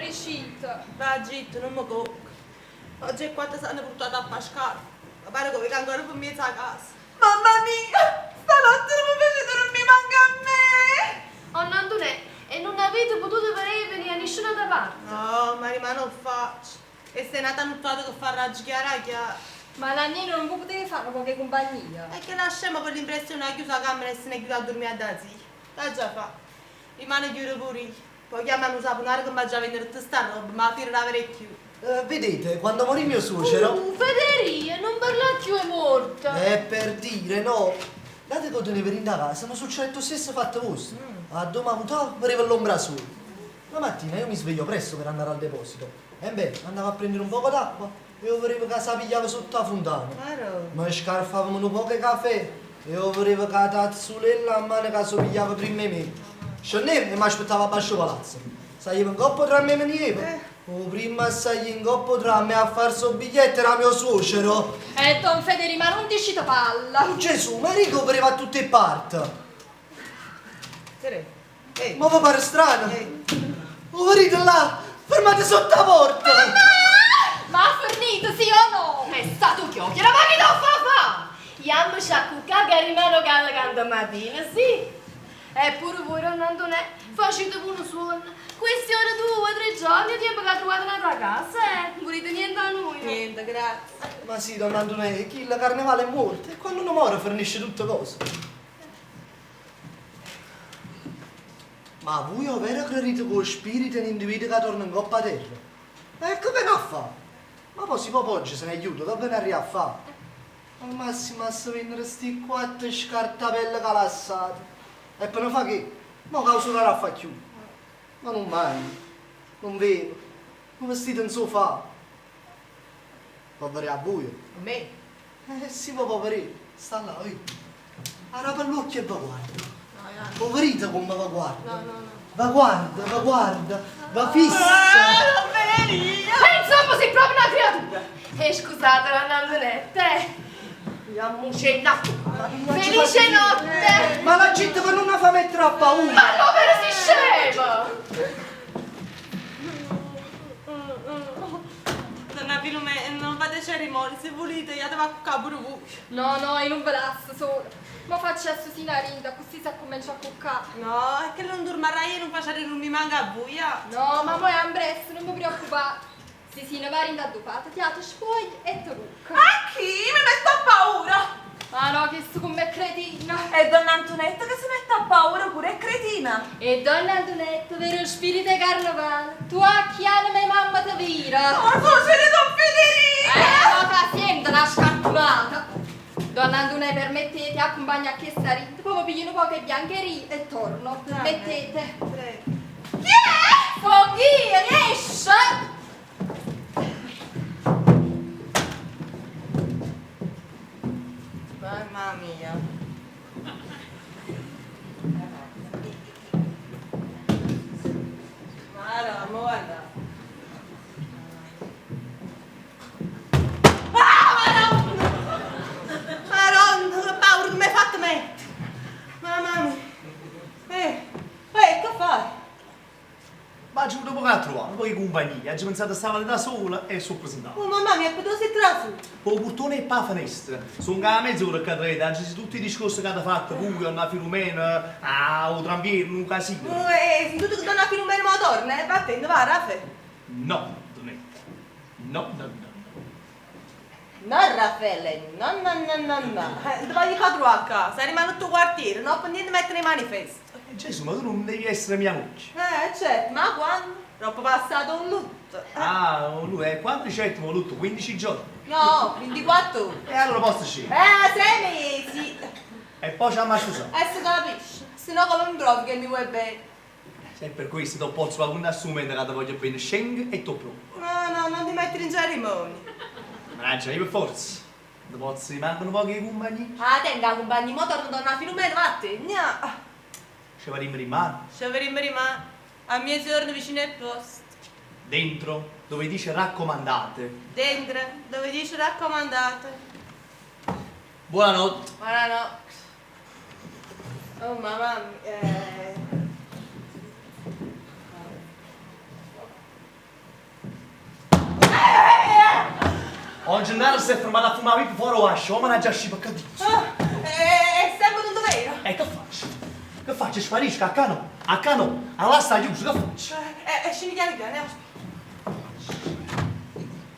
cresciuto. Va zitto, non mi tocca. Oggi è quando sono portato a Pascal. Ma pare che venga ancora per mezzo a casa. Mamma mia, stanotte non mi fece dormire manca a me. Oh, Nandunè, e non avete potuto venire a nessuna da parte? No, ma non faccio. E sei nata nuttata che fa raggiare chiara. Ma la nena non può poter fare qualche compagnia. E che lasciamo per l'impressione a chiusa la camera e se ne chiude a dormire da zia. Da già fa. Rimane chiuso pure io. Poi chiamano saponare che mi ha già venire tutta sta roba, ma la firma parecchio. Vedete, quando morì mio suocero... Federica, non parla più, è morta. Per dire, no. Date che ne venite a casa, mi succede lo stesso fatto vostro. A domani avevo l'ombra sola. La mattina io mi sveglio presto per andare al deposito. E beh, andavo a prendere un po' d'acqua e io volevo che si pigliava sotto la fontana. Ma scarfavamo un po' di caffè e io volevo che la tazzulella a mano che si pigliava prima di me. Scendevo e mi aspettava a Bascio Palazzo. Saivo in coppa tra me e me. O prima sai in coppa tra me a far so biglietto era mio suocero. Don Federico, ma non dici palla. Oh Gesù, ma Enrico pareva a tutte parti. Ehi. Ma vi pare strano? Oh, venite là, fermate sotto la porta. Ma ha fornito, sì o no? È stato chiocchiera, ma che non fa? Iammo sciaccucca che rimane calda mattina, sì. Eppure voi, Nandunè, facete uno suono. Questione 2 o 3 giorni e tempo che ha trovato un'altra casa, non volete niente a noi. Niente, grazie. Ma sì, donna Antonella, chi il carnevale è morto e quando uno muore fornisce tutte cose. Ma voi ho vero credete che lo spirito è un individuo che torna in coppa a terra? E che viene a fare? Ma poi si può oggi se ne aiuta, che viene a arrivare a fare? Al massimo se vengono sti 4 scartapelle calassate. E per non fare che? Ma causulerà a fare chiudere. Ma non mangio, non vedo, un vestito in sofà. Può vedere a buio? A me? Sì, ma poverino, sta là, Ara per l'occhio e va guarda. Poverita come va guarda. No. Va guarda, va fissa. Non venire. Insomma, sei proprio una creatura. E scusate, Nandunetta, Andiamo cenato. Felice notte. Ma la gente che non la fa mettere a paura. Ma dove si scema? Donna Filomena, non fate cerimonie, se volete, io devo a pure voi. No, io non ve la solo. Ma faccio assassina rinda, così si comincia a cuccare. No, è che non dormirai e non facciate non mi manca a voi. No, ma poi ambrezzo, non mi preoccupate. Si ne va rinda dopata, ti altri spogli e ti rucca. A chi? Mi metto a paura. Ah no, che sto come cretina. E donna Antonetta che si mette a paura pure è cretina. E donna Antonetta, vero spirito di carnevale, tu a chiara me mamma te vira. Ma forse di Don Federico. Ma paziente, una scartunata. Donna Antonetta, permettete, accompagna a questa rinda, poi mi piglio un po' che biancheria e torno. Permettete. Prego. Chi è? Foghia, esce! Mamma mia. Guarda. Madonna, che paura che mi hai fatto mettere. Mamma mia. Che fai? Ma ci dopo 4 anni, poi compagnia, ci pensate stare da sola e sono presentato. Oh mamma mia, che tu sei trasu? Poi portone e pa finestra, sono che a mezz'ora che trete, oggi tutti i discorsi che avete fatto, pure una Filomena, o Trampiero, un casino. Se tu che donna Filomena ma torna, va attento, va, Raffa. No, Donetta, no. No, Raffaele, no. Dove gli quattro a casa, rimane tutto quartiere, non può niente mettere i manifesti. Gesù, ma tu non devi essere mia moglie. Certo, ma quando? Troppo passato un lutto. Lui è quando settimo lutto, 15 giorni. No, 24 ore. E allora posso scegliere. 6 mesi. E poi ci ammazzo solo. Si capisce, se no che non trovi che mi vuoi bene. Se per questo ti posso fare un assumere che ti voglio bene sceng e tu proprio. No, non ti mettere in cerimonia. Managgia, io per forza. Ti posso rimanere un po' che compagni? Tenga compagni, mo torno donna Filomena, vattene. Ci faremo rimane. Ci avremmo rimasto a mie giorni vicino al posto. Dentro, dove dice raccomandate. Dentro, dove dice raccomandate. Buonanotte. Buonanotte. Oh mamma mia. Oggi Gennaro si è fermato a fumare più fuori o ascio, ma non ha già sci per E sempre un dovere? E che faccio? Che faccio? Sparisco a cano, allora sta chiuso, che faccio? Scemi piano piano,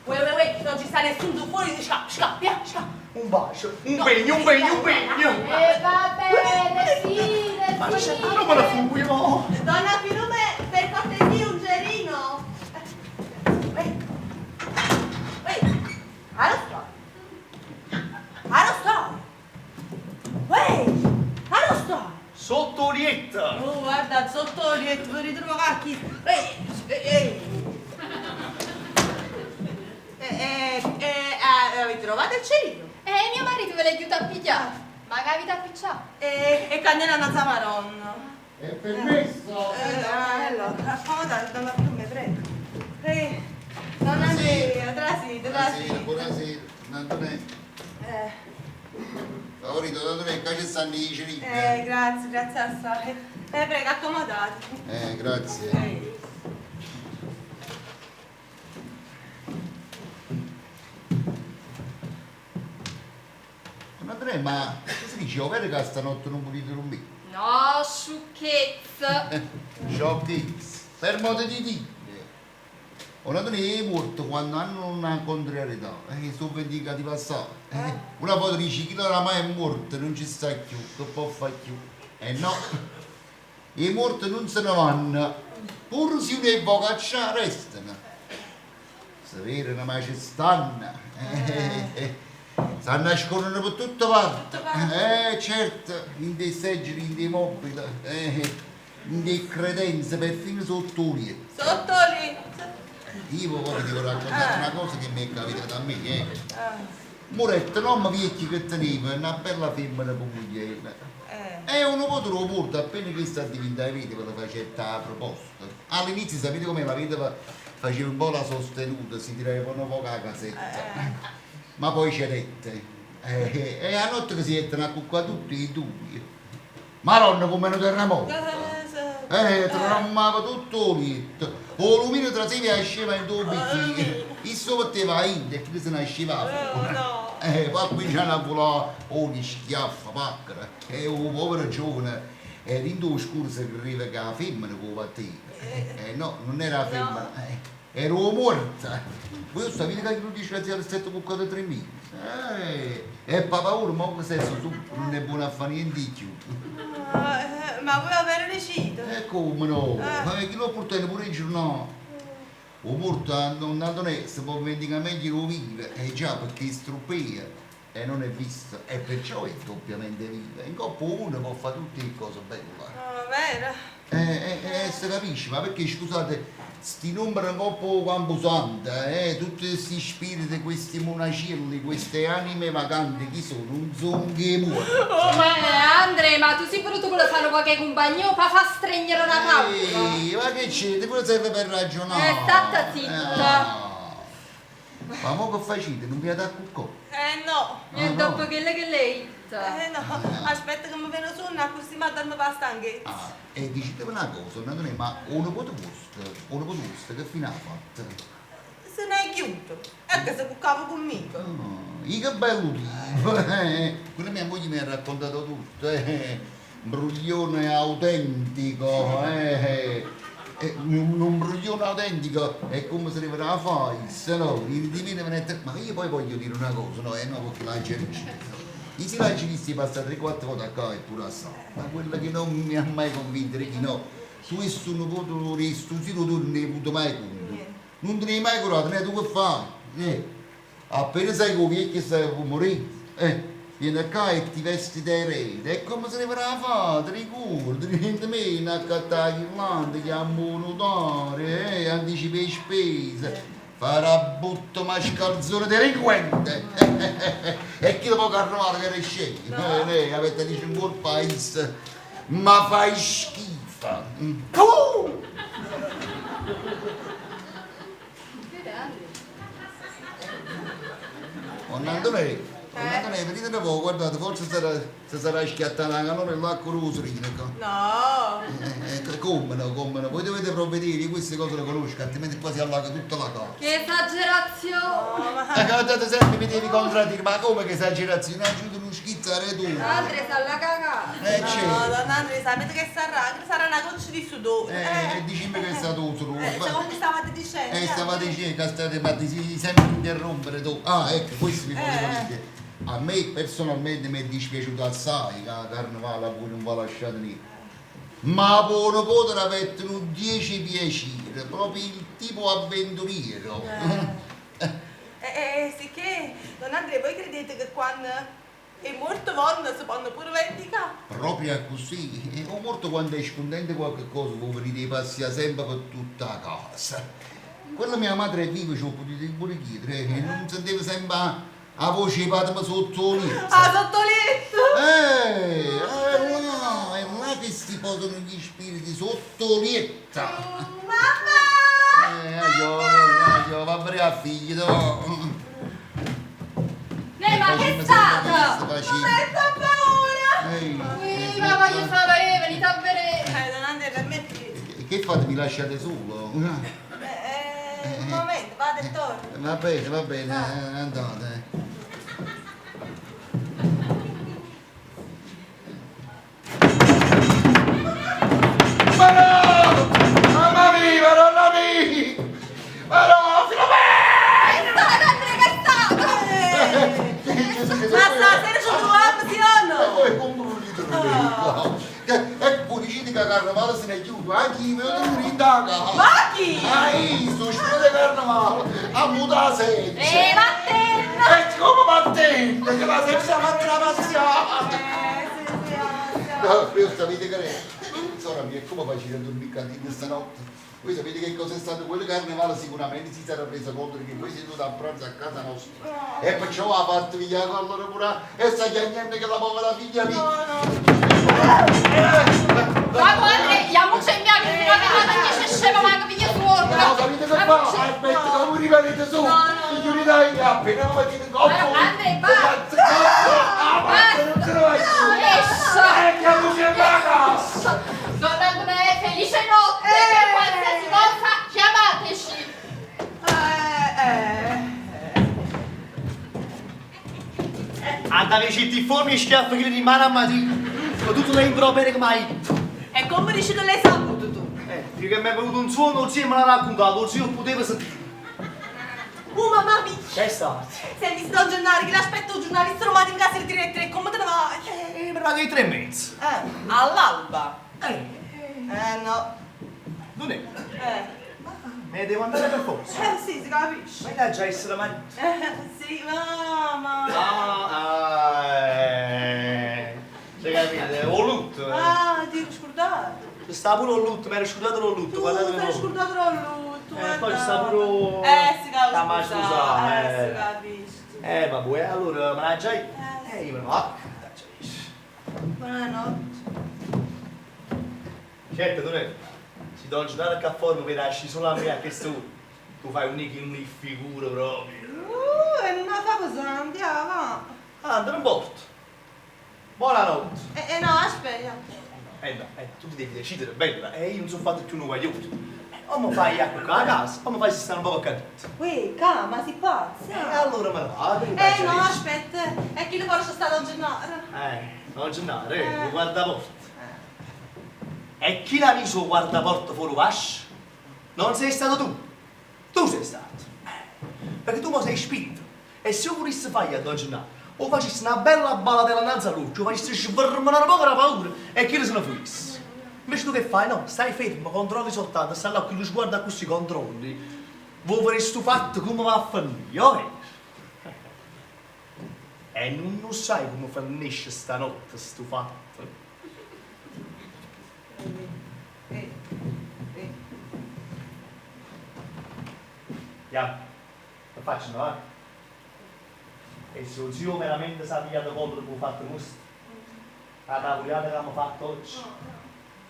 Uè, non ci sta nessuno fuori, scappa. Un bacio, un bagno. Va bene, sì, Ma del c'è non me la fumo. Donna Filume, per cortesia un gerino. Arrosto! Sotto Orietta. Oh, guarda, sotto gli ritrovo chi. Avete trovato il cerino? Mio marito ve l'ha aiutato a pigliare. Ma che avete appicciato? E cannella una zamaronna. È permesso? Allora, accomodate, donna Filume, prego. Donna Andrea, trasite. Buonasera, Antonè. Favorito, Antonè, che ci stanno i cerini? Grazie assai. Prego, accomodate. Grazie. Antonè, ma che si dice? È vero che stanotte non volete dormire? No, sciocchezza. Sciocchezza, per modo di dire. Antonè è morto quando hanno una contrarietà, sono vendicati passati. Una volta dice chi oramai è morto, non ci sta più, che può fare più? No, i morti non se ne vanno, pur se ne vocaccia restano. Sapere ma ci stanno, si nascondono per tutte parti. Certo, in dei seggioli, in dei mobili, in dei credenze, perfino sotto lì. Sotto lì. Io poi ti devo raccontare una cosa che mi è capitata a me. Muretto, non mi vecchio che teneva, una bella femmina pugliese. E uno po' te lo porta appena che sta diventando vedova, la faceva a proposta. All'inizio sapete come la vedova faceva un po' la sostenuta, si tirava un po' la casetta. Ma poi cedette. E a notte che si mettono a cuccare tutti i due. Maronna come un terremoto. Trammava tutto il letto. O l'umino tra sé e sceva in due bicchieri. Il suo metteva in e chi se ne sceva fuori. Poi qui c'è una vola ogni schiaffa, paccara. E un povero giovane era in due scurse che arriva che la femmina che batteva. No, non era la femmina. Era morta. Voi sapete che lui dice che si è bucato 3 mesi. E papà ora, ma che sei su, non è buono a fare niente di più. Ma vuoi avere recito? Come no? Chi lo porta pure in giornata? O porta non è, si può vendicare meglio lo vive, già perché è struppia e non è vista, e perciò è doppiamente viva. In coppa uno può fare tutte le cose belle. Vero? Si capisce, ma perché scusate, sti numeri un po' camposanti, tutti questi spiriti, questi monacelli, queste anime vaganti, chi sono? Un zonghe morto. Oh, ma Andrea, ma tu sei voluto quello fare qualche compagno per far stregnere una paura? Ma che c'è? Ti pure serve per ragionare. Stata zitta. Ma mo che facete? Non vi date cuccò? No. E dopo che lei No, aspetta che mi viene sonno, così mi dormo per stanchezza. E dicete una cosa, non è, ma uno po' vostro, che fine ha fatto? Se ne è chiuso, è che si cuccava conmigo. Che bello tipo, quella mia moglie mi ha raccontato tutto, Bruglione autentico, un bruglione autentico è come se ne vedeva fare, no? Ma io poi voglio dire una cosa, no, perché la gente i silacci visti passati 3-4 volte a qua e pure a sa, ma quella che non mi ha mai convinto è che no, su questo non potevo restituire, non ne ho avuto mai conto. Non te ne hai mai curato, ne tu che fai? Appena sai che vecchio stai per morire, vieni qua e ti vesti dai reti, è come se ne verrà fatta, ricordi, niente meno, accattare il ghirlande, chiamo un notare, anticipa le spese. Farabutto mascalzone delinquente e chi dopo carnevale che ne scegli? Lei avete dice un buon paese, ma fai schifo. Antonelli, Antonella, venite un po', guardate, forse si sarà schiattata la canora e l'acqua rosorina. No. Come no? Voi dovete provvedere, io queste cose le conosco, altrimenti qua si allaga tutta la casa. Che esagerazione! Guardate sempre mi devi contraddire, ma come che esagerazione? Aiuto non schizzare tu. Andre sta alla cagata! C'è. No, donna Andrea, sapete che sarà una goccia di sudore. Dicimi che è stato utile. Come stavate dicendo? Stavate dicendo che state ma ti sempre interrompere tu. Ah, ecco, questo mi volevo dire. A me personalmente mi è dispiaciuto assai che la carnevale a voi non va lasciato lì. Ma voi non potete avere 10 piaceri, proprio il tipo avventuriero. Sì che, donna Andrea, voi credete che quando è morto Von si possono pure vendicare? Proprio così. Ho morto quando è scontento qualche cosa, voi venite passia sempre per tutta la casa. Quando mia madre è viva ci ho potuto pure chiedere, e non sentivo sempre la voce di Padma sotto letto. Ah, sotto letto! È là che si posano gli spiriti sotto letto. Mamma! Io va bene a figlio, no. Ma che è stato? Momento paura! Qui, ma voglio fare, venite a vedere! Donna Andrea, permetti? Che fate, mi lasciate solo? Un momento, vado e torno. Va bene, andate. Mamma mia, nonna mia! Ma no, Ma stasera ci troviamo, ecco, dicete che carnevale se ne chiude, anche io devo rindare. Ma chi? Sto spirito carnevale, a mutare senza. Vattene! E come battente, che la senza fare la passione. No, io sapete che è? Sora mia, come facile a dormire cantino stanotte? Voi sapete che cosa è stato quel carnevale? Sicuramente si sarà reso conto che voi siete venuti a pranzo a casa nostra. E perciò ha fatto via con loro pure e sta chiagnando che la povera figlia mia. Bravo Andre, andiamoci in via che fino a che non scema ma che figlio suo! No, sapete che fa? Aspetta che voi rimanete su. Figlioli dai, appena non mettete coppo. Andre, basta! Non se ne vai più. Esci! Andiamoci in casa. Donna Andrea, felice notte! Per qualsiasi cosa chiamateci! Andate i formi e schiaffi che di mano a mattina. Con tutto le impropere che mai. E come dici che l'hai saputo tu? Io che mi è venuto un suono, il zio me l'ha raccontato, il zio poteva sentire. Mamma mia! Che è stato? Senti, sto giornale, che l'aspetto un giornalista romano in casa di direttrice, come te ne vai? Mi paga i 3,5. All'alba? No. Non è? Me devo andare per forza. Sì, si capisce. Ma già essere mai. Sì, mamma. Cioè capite? Ho lutto. Ti ero scordato. Sta pure un lutto, mi ero scordato lo lutto, guardate ti ero scordato l'olutto. poi sta pure... si capisce. Da mai scusare. Si capisce. Vabbè, allora me la già... io me ne vado. Buonanotte. Certo, tu ne... Si do giocare a caffè, mi lasci solo a me a questo... Tu fai un figura proprio. E non la fa pesante, va. Andate un porto. Buonanotte. No, aspetta. No, tu ti devi decidere bene, io non sono fatto più un guagliotto. O mi fai acqua a casa, o mi fai stare un po' a caduto. Uè, calma, si pazza. Allora me ne vado. No, aspetta. È che le forse sta da giornare. Non giornare, lo guardaporta. E chi l'ha messo guardaporta fuori vascio? Non sei stato tu. Tu sei stato. Perché tu mi sei spinto. E se io volessi fare a giornare, o facessi una bella ballatella innanzi a luce, o facessi svermare un po' la paura e chi se ne fosse. Invece tu che fai? No, stai fermo, controlli soltanto, stai là con lo sguardo a questi controlli. Voi avreste fatto come va a finire, E non sai come finisce stanotte sto fatto. Ya, lo faccio, no? E se lo zio veramente sa pigliato contro che ho fatto questo, la tavolata che abbiamo fatto oggi,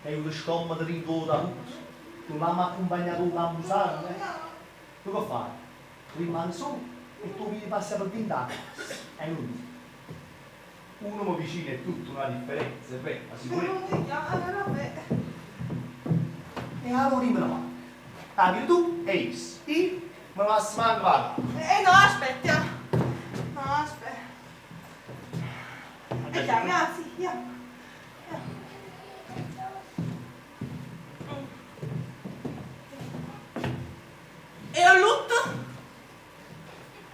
e io scomodo di tutto da tutto, tu non mi ha accompagnato a abusare, tu che fai? Tu rimani solo e tu mi passi per 20 anni, è inutile. Un uomo vicino è tutta una differenza, beh, ma sicuramente. E allora dimmi una mano. Tu e io me la manco va. No, aspetta. No, aspetta. Chiami, sì, E ho lutto?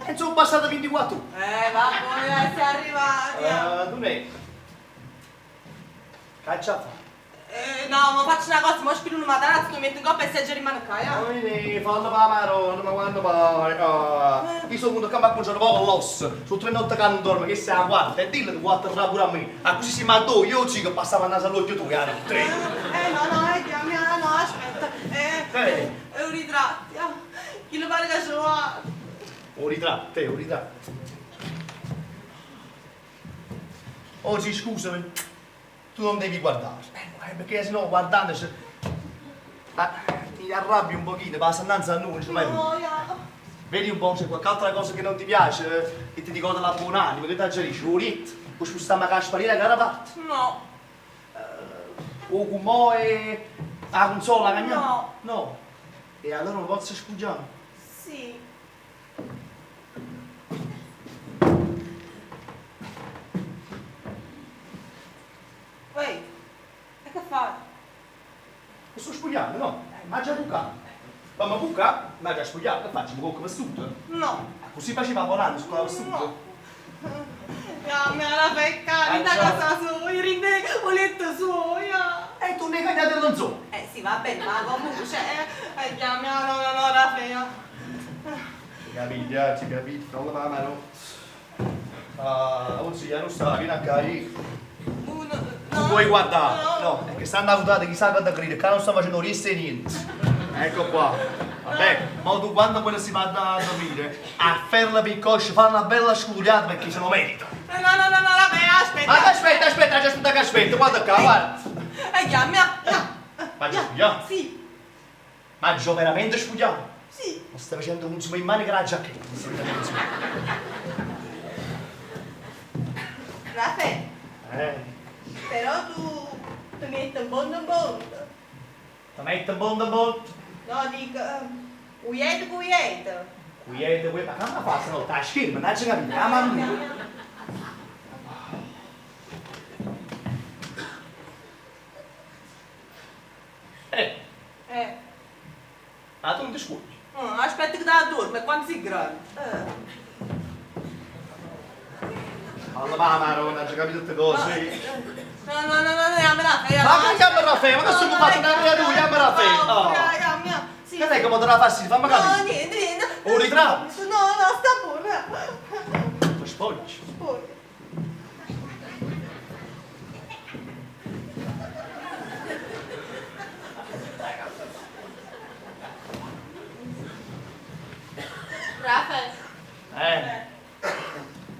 E sono passate 24 ore. Vabbè, sei arrivati. Tu ne? Caccia a fare. No, ma faccio una cosa, mo spiro una matassa, tu metti in coppa e seggia rimane qua, Fallo per la maronna, ma quando pare. Io sono venuto a campo un po' l'osso, su 3 notti che non dormo, che sei a guarda, e dillo che guarda pure a me. A così si mandò, io ci che passava a naso all'occhio tu, era tre. No, aspetta. È un ritratto, chi lo pare che ce l'ha? Un ritratto. Oggi scusami, tu non devi guardare, perché sennò guardando mi arrabbi un pochino, passa innanzi a noi, vedi un po' se qualche altra cosa che non ti piace, che ti dico della buona anima, che ti aggerisci, un ritmo, puoi spostare la casparina che era fatta. No. O con me, la consola che No. No. E allora non posso sfuggiare? Sì. Ehi, e che fai? Mi sto spogliando, no? Ma già bucato. Ma buca? Ma già spogliato, che faccio? Mi cocco vestito? No. Così faceva volando su quella vestito? No. Mia la pecca, da casa sua, io rinde un letto suo, E tu ne cagnate non so. Sì, va bene, ma comunque, no, Raffaele. Ci capite, non la mano. Oggi non sta, vieni a caire. Non puoi guardare, no, è che stanno a votare chissà quanto grida, che non sto facendo niente niente. Ecco qua. Vabbè, ma tu quando poi si va a dormire, a farla piccoscia, fa una bella scugliata perché se lo merita. No, aspetta. Ma aspetta, guarda qua, guarda. Ma già scugliato? Sì. Ma già veramente scugliato? Sì. Ma stai facendo un zoom in mano che la giacchetta. Raffaele, però tu metti un buon. Ti metti un buon. No, dico, uiete. Quiete, ma che la fa? Se no, sta a scherma, non c'è capito, la mamma. Ma tu non ti scocci? Aspetta che da dorme, quando sei grande. Allora, ma Maronna, non c'è capito tutte cose. No, chiama Raffaele. Ma che chiama Raffaele? Ma adesso mi faccio una creatura, chiama Raffaele. Sì. Che lei come te la fassi? Fammi capire. No, niente. Un ritratto? No, sta buona. Ma spogli. Raffaele.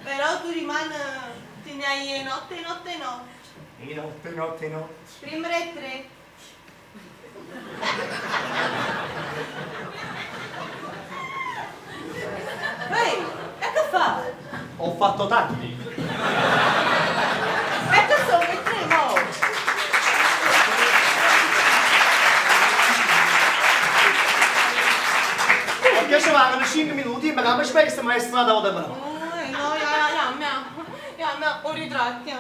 Però tu rimani, te ne hai notte. E notte. Prima le 3. Ehi, e che fa? Ho fatto tardi. E che sono le 3 mo? Perché ci mancano 5 minuti, ma come spesso mi è stata da me? No, un ritratto.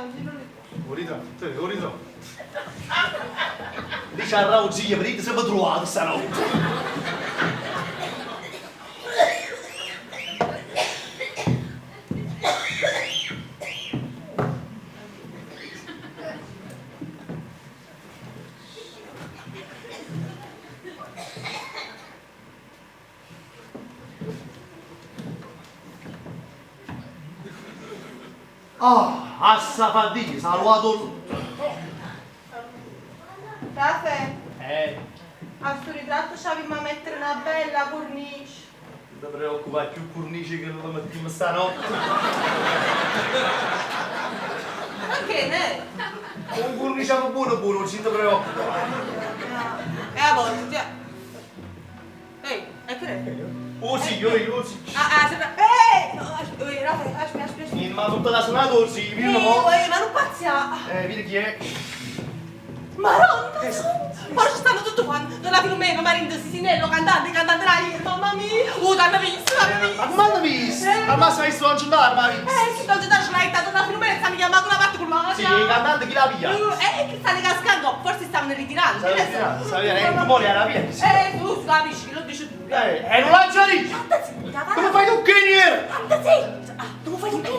Un ritratto. Dice a Rauzia, vedete se mi trovate stanotte. Assa fatica, salvato. Raffaele, a sto ritratto c'avevo a mettere una bella cornice. Non ti preoccupare, più cornice che lo mettiamo stanotte. Ma che ne? Un cornice buono, non ci ti preoccupare. E a volte. Ehi, e che ne? Oh sì. Raffaele, aspetta. ma tutta la suonata così, vieni un po'. Ma non pazzia! Vedi chi è? Maronna! Poi ci stanno tutto quanto! Donna Filomena, Marinda, Sisinello, cantante Rai, mamma mia! t'hanno visto, Ma come hanno visto? Al massimo hai visto un gendarme, ma hai visto? Sì, non c'è da scelta, Donna Filomena sta mi chiamando una parte con la Sì, il cantante chi la via? che stanno cascando, forse stavano ritirando. Sta via, il tumore era via. Tu capisci, lo dici tu. E non l'ha già detto! Tanta zitta, Come fai tu, Kenier? tanta zitta! Tu fai tu che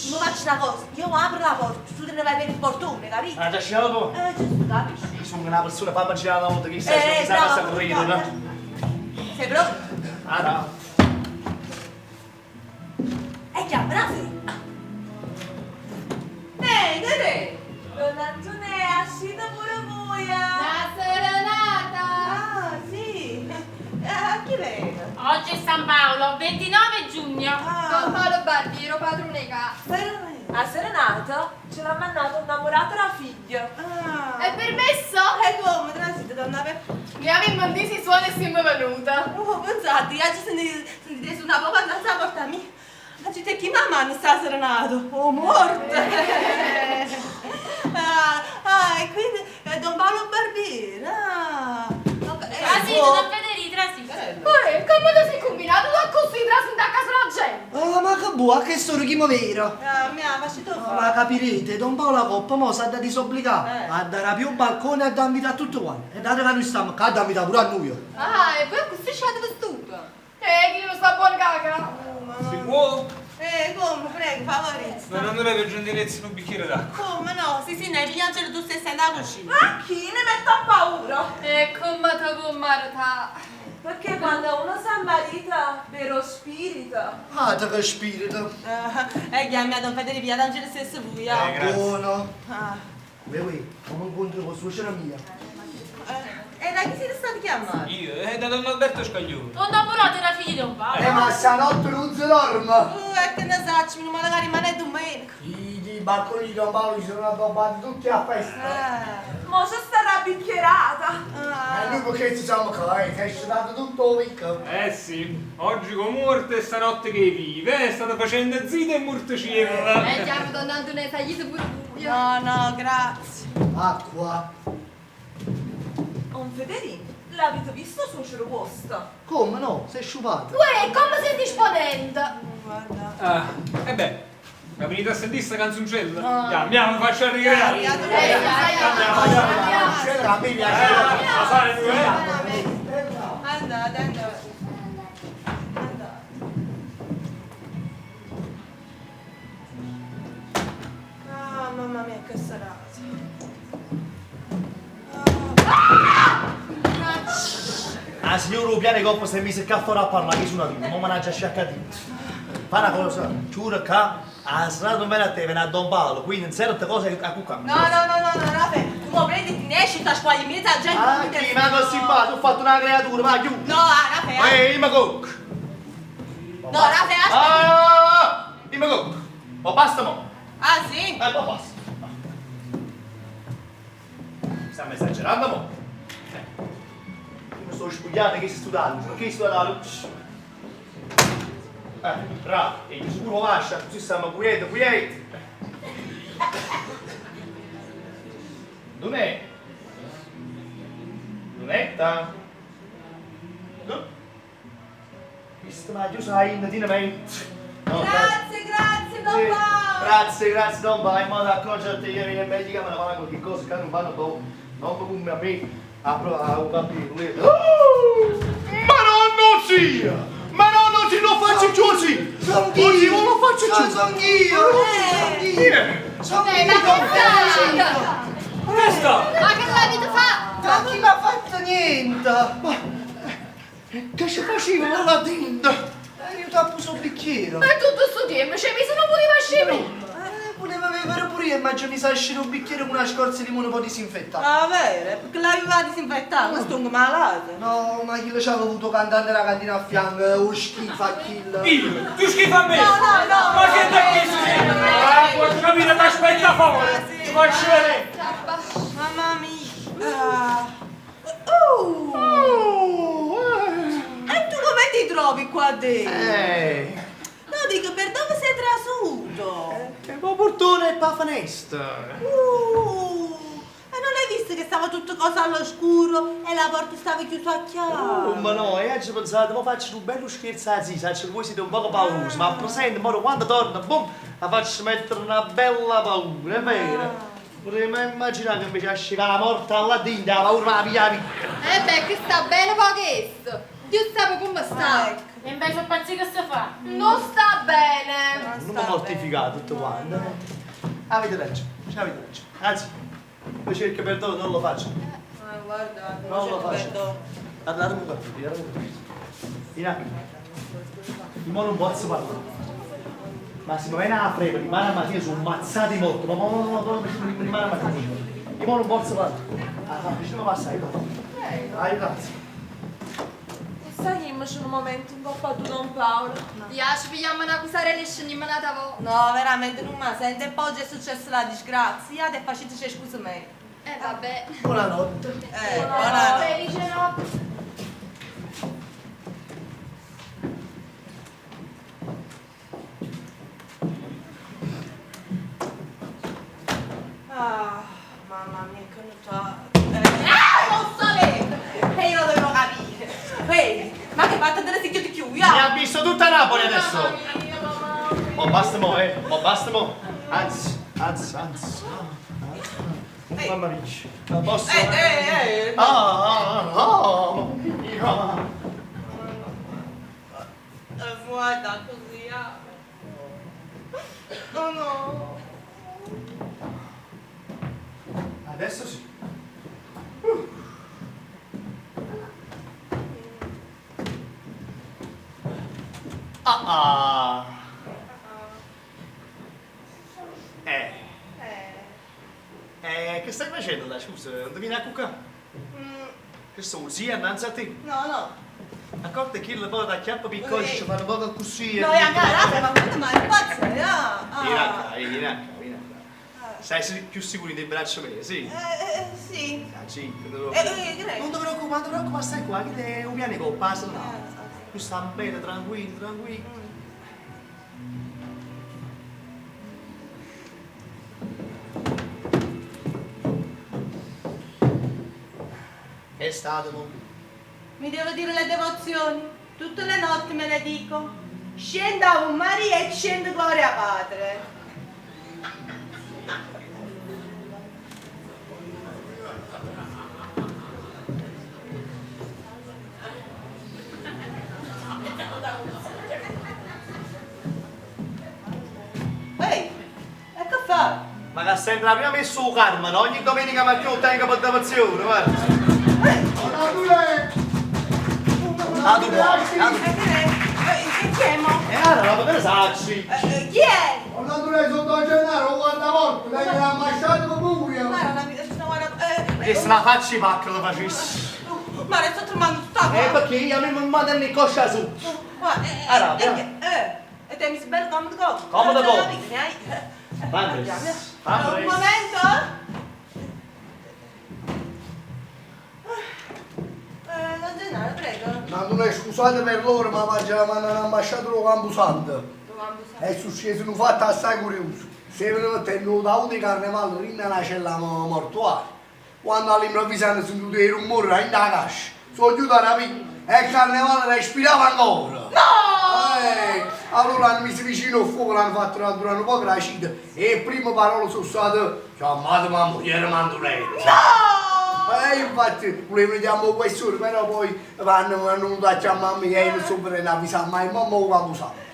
mi faccio una cosa, io apro la porta, tu te ne vai per il portone, capito? Ah, già sciato tu? Gesù, capisci? Io sono una persona, fammi girare una volta che sei, non mi sa brava, questa corrida, no? Sei pronto? Ah, no. Chiama, bravi! Dede! Donna Antonella, uscita pure voi! La serenata! Ah, sì! Chi viene? Oggi è San Paolo, 29 giugno. Don Paolo Barbiero, padrone casa. A Serenata ce l'ha mandato un innamorato la figlia. È permesso? Come? Transito, donna per... Mi avevamo indisi suono e siamo venuta. Oh, pensate, oggi sentite su una poca andata a portarmi. Oggi te chi mamma non sta serenato? Oh, morto! E quindi Don Paolo Barbiero. Trasito, non vedere, trasito. Come lo sei combinato? Tu a così trasmette a casa la gente. Ma che buono, che storia chi vero? Mia, ma ci tu Ma capirete, Don Paolo Coppa mo sa da disobbligare a dare più balcone e da invitare a tutti quanti. E date che noi stiamo qua, da invitare pure a noi. E poi così scelto vestuto. Chi non sta buona caca? Si può? Come, prego, favorezza. Non andrei per gentilezza in un bicchiere d'acqua. Come no? Sì, ne piangere tu stessa andare a cucina. Ma chi ne mette a paura? E come te può Marta? Perché quando uno si ammarita, vero spirito. Ah, te che spirito. Chiami a Don Federico via d'angelo stesso lui. Grazie. Buono. Ah. Bevi, come incontro con suocera mia. E da chi siete stati chiamati? Io? Da Don Alberto Scaglione. Un innamorato era figlio di un Paolo. Ma stanotte non si dorme. Che ne sacci, meno male che rimane domenica. I balconi di Don Paolo ci sono addobbati tutti a festa. Mo se starà bicchierata. E noi perché ci siamo qua, ti è stato tutto weekend. Sì, oggi con morte e stanotte che vive, state facendo zita e mortacilla. Chiamo donna Antonetta, gli sei pure buio. No, grazie. Acqua. Un Federico, l'avete visto suocero vostro? Come no? Sei sciupato. Uè, come sei disponente? Guarda. E beh, ma venite a sentire sta canzoncella? Andiamo, faccio arrivare. C'era mi Andate. Mamma mia, che serata. Ah, signor Piane Coppa si è messo il caffè a parlare, che sono una ma managgia sciaccatino. Fa una cosa, giuro che ha serrato bene a te, viene a Don Paolo, quindi in certe cose a cuccare. No, Rafe, tu mi prendi, ne esci, ti squagli in mezzo a gente. Ah, chi? Ma così fa, tu ho fatto una creatura, ma chiuso. No, Rafe, Ehi, ma cook. No, Rafe, aspetta. Ah, dimmi cook. Ma basta mo. Ah, sì? Ma basta. Stiamo esagerando mo. Mi sto spugliando che si studiando, perché studiando? Bravo, e di sicuro lascia, così stiamo quieti. Dov'è? Lunetta? No? Visto ma io sai in dinamite. Grazie, Don Sì, Paolo. grazie Don Paolo, in modo da accorgerti che viene meglio che me ne fanno qualche cosa che non vanno dopo. Non come a me, a un bambino. Ma non sia! Ma no, non ti lo faccio più così! Oggi non lo faccio più! Sono io! Sono Ma io! che fai? Ma che l'avete fatto? Ma chi mi ha fatto niente? Ma che ci faceva la tinta? Io ti ho preso un bicchiere. Ma tutto sto tempo, cioè mi sono pure vascimi. Voleva vivere pure io, ma mi sa uscire un bicchiere con una scorza di limone un po' disinfettata. Ah, vero? Perché l'aveva disinfettato, questo è un malato. No, ma chi c'ha avuto cantante la cantina a fianco, schifo a kill. Io? Tu schifo a me? No. Ma che da chi sei? Vuoi capire, ti aspetta fuori. Ti faccio vedere. Mamma mia. E tu come ti trovi qua dentro? No, dico, per dove io? Ma portone e pa finestra. E non hai visto che stava tutto cosa all'oscuro e la porta stava chiusa a chiave? Oh, ma no, e oggi pensate, ma faccio un bello scherzo a zia, che voi siete un po' paurosi, ma a presente, ma quando torna, boom, la faccio mettere una bella paura, è vero? Potremmo immaginare che invece esce la morta là dentro, la paura la piglia via. Beh, che sta bene pochesso. Dio sa come sta. E invece sono pazzi che si fa? Non sta bene. Non mi mortificate tutto quanto. Avete ragione, avete ragione. Anzi, poi cerco perdono, non lo faccio. Guarda, Non lo faccio. perdono. Guardate un capito, Ina, io non posso parlare. Ma se non viene a frega, rimane a mattina, sono ammazzati molto. Ma rimane a mattina. Io non posso parlare. Facciamo passare dopo. Grazie. Sai, ma c'è un momento un po' fatto Don Paolo. Ja, ci pigliamo una accusare e scegniamo una tavola. No, veramente non mi sente. E poi è successa la disgrazia e faceteci scusa me. Vabbè. Buonanotte. Buonanotte. Felice notte. Ah, mamma mia, che notato. Non so lei! E io lo devo capire. Ehi, ma che fate delle sicchie di chiuso? Mi ha visto tutta Napoli adesso. Ma basta mo, ma basta mo. Anzi. Mamma mia. La posso? Guarda così, Oh no. Adesso sì. Che stai facendo là, scusa? Non ti vieni a cuccare? Che sono, zia, innanzi a te? No. Accorte che il po' da chiappa piccolo ci fanno un po' così. No, ma quanto mai pazza, Vieni a Sei più sicuri del braccio mio, sì? Sì. Sì, Non non ti preoccupare, stai qua, che te un piano con passa no. Tu stai bene, tranquillo. È stato con Mi devo dire le devozioni. Tutte le notti me le dico. Scenda un Maria e scenda Gloria Padre. Ehi, e che fai? Ma che sempre la prima messo su karma, no? Ogni domenica mattina tengo per devozione, guarda. Tu muori, Chi è mo? allora, che ne sacci? Chi è? Quando lei sotto a Gennaro, guarda morto, lei mi ha ammazzato pure. Che se la facci pacca lo facessi. Ma le sto trovando tutta Perché io mi mando in coscia su. E te mi sbello comodo comodo. Comodo comodo. Un Fabris. momento. Don Gennaro, prego. Non scusate per loro, ma mi hanno ambasciato lo Campusante. È successo un fatto assai curioso. Se venuto da un di carnevale in una cella mortuaria. Quando all'improvviso hanno sentito i rumori in da cascia, sono chiuso a rapire e il carnevale respirava ancora. No! Allora hanno messo vicino al fuoco, l'hanno fatto durare un po' la cita e le prime parole sono state chiamate ma moglie Mandoletta. No! Infatti volevano chiamare questo, però poi hanno venuto a chiamarmi e non so per avvisare mai, ma mo Campusante.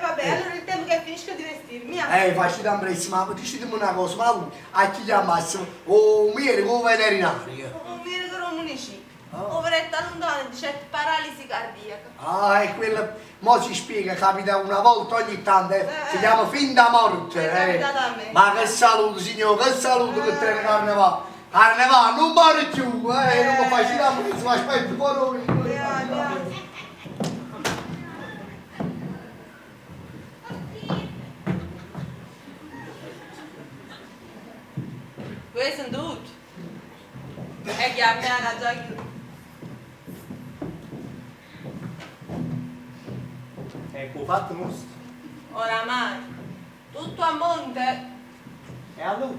Vabbè, allora il tempo che finisco di vestirmi. Facci da prezzo, ma dicetemi una cosa, ma lui a chi chiamassimo? O medico o veterinario? Un medico un municipio. Poveretta lontana, dice paralisi cardiaca. È quella, mo si spiega, capita una volta ogni tanto, si chiama fin da morte. È capitato a me. Ma che saluto signore, che saluto che te ne carnevale. Carnevale, non muore più, non mi faccio da prezzo, ma aspetta un po'. Questo è tutto. E chiami la già chiusa. Ecco, fatto mostro. Oramai. Tutto a monte. E allora?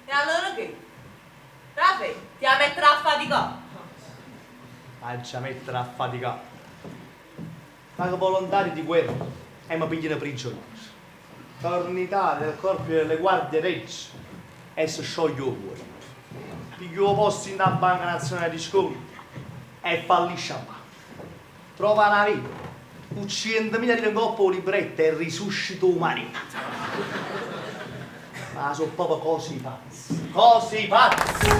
E allora che? Raffi, ti la metterà a faticare. Faccia mettere a faticare. Ma che volontari di guerra e mi pigliano prigionieri. Torno in Italia del corpo delle guardie regge e si scioglie il cuore. Piglio posto in una banca nazionale di sconto e fallisce a mano. Trova una vita, uccidendami di coppa o libretta e risuscito umanità. Ma sono proprio cose pazzi. Cose pazzi!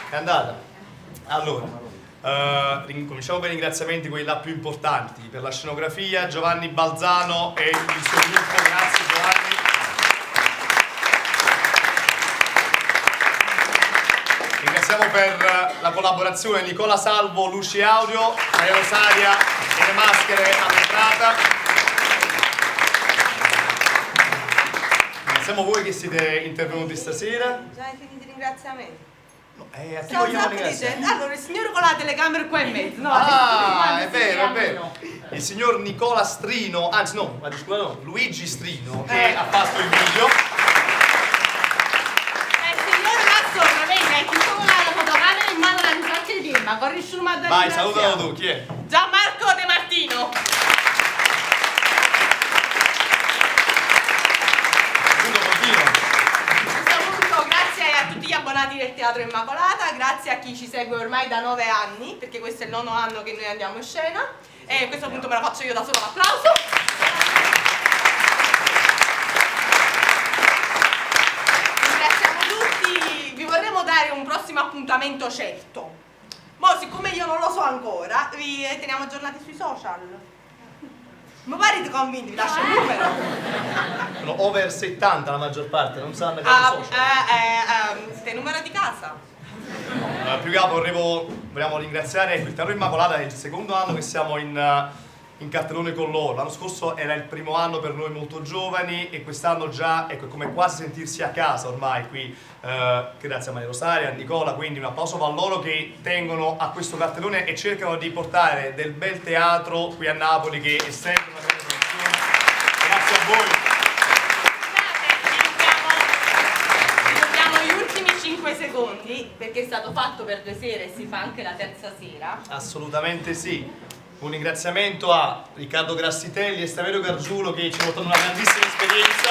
È andata. Allora, cominciamo per i ringraziamenti, quelli là più importanti. Per la scenografia, Giovanni Balzano e il suo gruppo, grazie Giovanni. Ringraziamo per la collaborazione Nicola Salvo, luci audio, Maria Rosaria e le maschere all'entrata. Ringraziamo voi che siete intervenuti stasera. Già hai finito i ringraziamenti? A chi vogliamo ringraziare? Allora, il signore con la telecamera qua in mezzo, no? Ah, è vero, è vero. Il signor Nicola Strino, anzi no, scusa no, Luigi Strino, che ha fatto il video. Il signore là sopra, venga, è tutto con la fotocamera in mano, la faccia di firma, corri su una da Vai, salutalo tu, chi è? Gianmarco De Martino. Grazie a tutti gli abbonati del Teatro Immacolata, grazie a chi ci segue ormai da 9 anni, perché questo è il 9º anno che noi andiamo in scena, e a questo punto me la faccio io da solo l'applauso. Ringraziamo tutti, vi vorremmo dare un prossimo appuntamento certo. Ma siccome io non lo so ancora, vi teniamo aggiornati sui social. Ma parete convinti, vi lascio il numero. Sono over 70 la maggior parte, non sanno che social. Ste numero di casa. Più che altro vogliamo ringraziare il Teatro Immacolata, è il secondo anno che siamo in in cartellone con loro. L'anno scorso era il primo anno per noi molto giovani e quest'anno già ecco, è come quasi sentirsi a casa ormai qui, grazie a Maria Rosaria, a Nicola, quindi un applauso va a loro che tengono a questo cartellone e cercano di portare del bel teatro qui a Napoli, che è sempre una grande produzione. Grazie a voi. Scusate, gli ultimi 5 secondi perché è stato fatto per 2 sere e si fa anche la terza sera. Assolutamente sì. Un ringraziamento a Riccardo Grassitelli e Saverio Gargiulo che ci hanno portato una grandissima esperienza.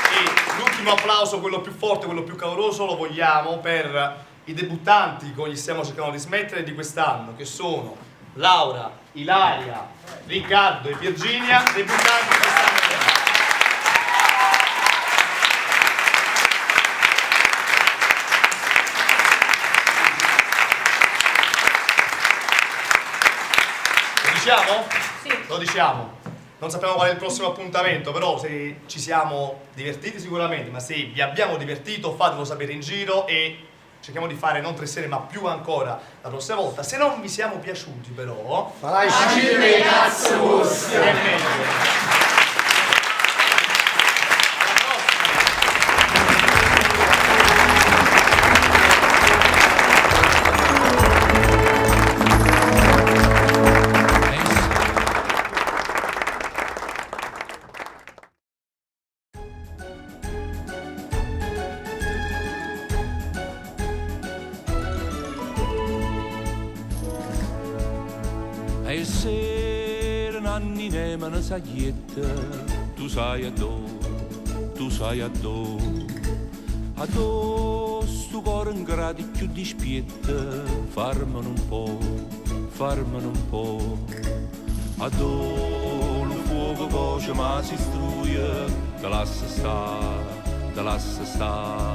E l'ultimo applauso, quello più forte, quello più caloroso, lo vogliamo per i debuttanti con cui stiamo cercando di smettere di quest'anno, che sono Laura, Ilaria, Riccardo e Virginia, debuttanti di quest'anno. Diciamo? Sì. Lo diciamo. Non sappiamo qual è il prossimo appuntamento, però se ci siamo divertiti sicuramente, ma se vi abbiamo divertito fatelo sapere in giro e cerchiamo di fare non 3 sere ma più ancora la prossima volta. Se non vi siamo piaciuti però... Facile cazzo! È meglio. E se nanni ne una saglietta, tu sai a do, stu cuore in gradi più di spietta, farmene un po', a do, lo fuoco voce ma si struie, te lascia sta,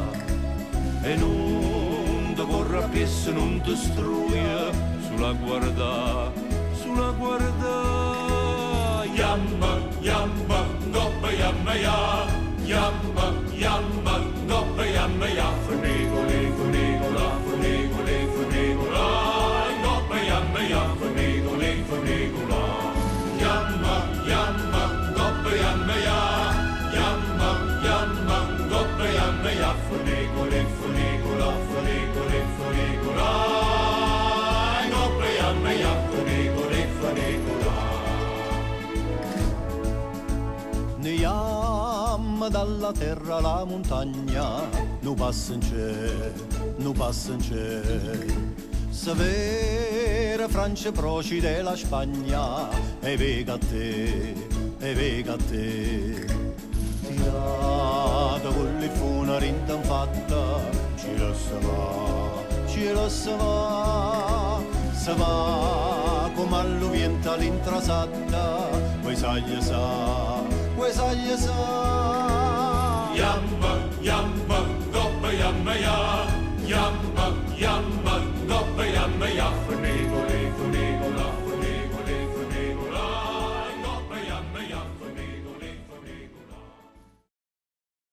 e non te corre a piesse, non te struie, sulla guarda, yamma, goppa, yamma, goppa, yamma, funegole, goppa, yamma, funegole, yamma, goppa, yamma, goppa, yamma, funegole, ne yamma dalla terra alla montagna, nu passa in cielo, severa Francia proci della Spagna, e vega a te, tirata con le funari intanfatta, ci lo sa va, come all'uvienta all'intrasatta, vuoi saglia sa, yamma, goppa, yamma, yamma,